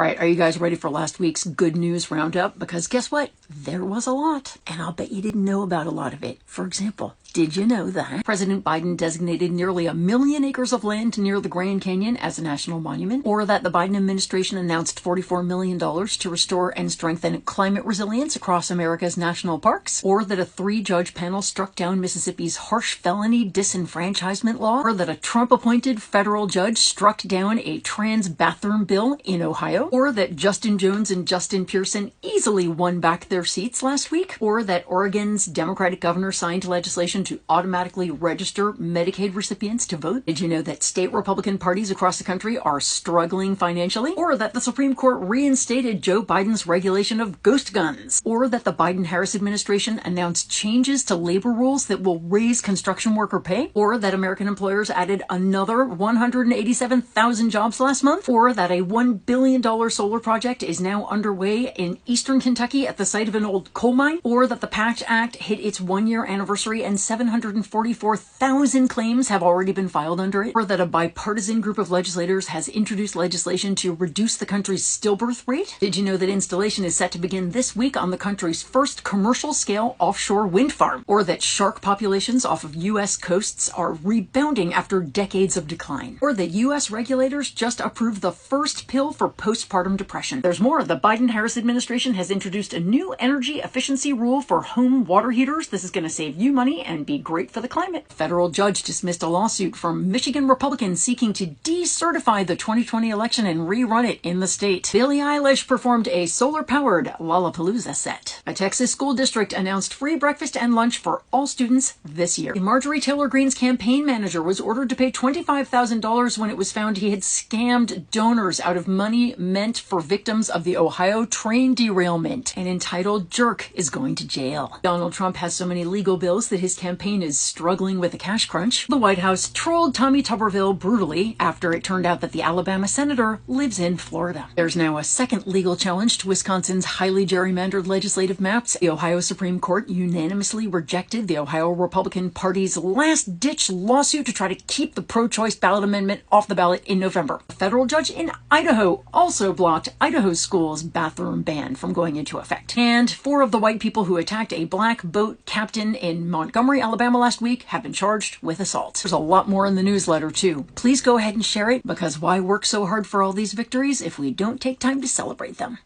right, are you guys ready for last week's good news roundup? Because guess what? There was a lot, and I'll bet you didn't know about a lot of it. For example, did you know that President Biden designated nearly 1 million acres of land near the Grand Canyon as a national monument? Or that the Biden administration announced $44 million to restore and strengthen climate resilience across America's national parks? Or that a 3-judge panel struck down Mississippi's harsh felony disenfranchisement law? Or that a Trump-appointed federal judge struck down a trans bathroom bill in Ohio? Or that Justin Jones and Justin Pearson easily won back their seats last week? Or that Oregon's Democratic governor signed legislation to automatically register Medicaid recipients to vote? Did you know that state Republican parties across the country are struggling financially? Or that the Supreme Court reinstated Joe Biden's regulation of ghost guns? Or that the Biden-Harris administration announced changes to labor rules that will raise construction worker pay? Or that American employers added another 187,000 jobs last month? Or that a $1 billion solar project is now underway in eastern Kentucky at the site of an old coal mine? Or that the PACT Act hit its 1-year anniversary and 744,000 claims have already been filed under it? Or that a bipartisan group of legislators has introduced legislation to reduce the country's stillbirth rate? Did you know that installation is set to begin this week on the country's first commercial-scale offshore wind farm? Or that shark populations off of U.S. coasts are rebounding after decades of decline? Or that U.S. regulators just approved the first pill for postpartum depression? There's more. The Biden-Harris administration has introduced a new energy efficiency rule for home water heaters. This is going to save you money and be great for the climate. A federal judge dismissed a lawsuit from Michigan Republicans seeking to decertify the 2020 election and rerun it in the state. Billie Eilish performed a solar-powered Lollapalooza set. A Texas school district announced free breakfast and lunch for all students this year. Marjorie Taylor Greene's campaign manager was ordered to pay $25,000 when it was found he had scammed donors out of money meant for victims of the Ohio train derailment. An entitled jerk is going to jail. Donald Trump has so many legal bills that his campaign is struggling with a cash crunch. The White House trolled Tommy Tuberville brutally after it turned out that the Alabama senator lives in Florida. There's now a second legal challenge to Wisconsin's highly gerrymandered legislative maps. The Ohio Supreme Court unanimously rejected the Ohio Republican Party's last-ditch lawsuit to try to keep the pro-choice ballot amendment off the ballot in November. A federal judge in Idaho also blocked Idaho schools' bathroom ban from going into effect. And 4 of the white people who attacked a black boat captain in Montgomery, Alabama last week have been charged with assault. There's a lot more in the newsletter too. Please go ahead and share it, because why work so hard for all these victories if we don't take time to celebrate them?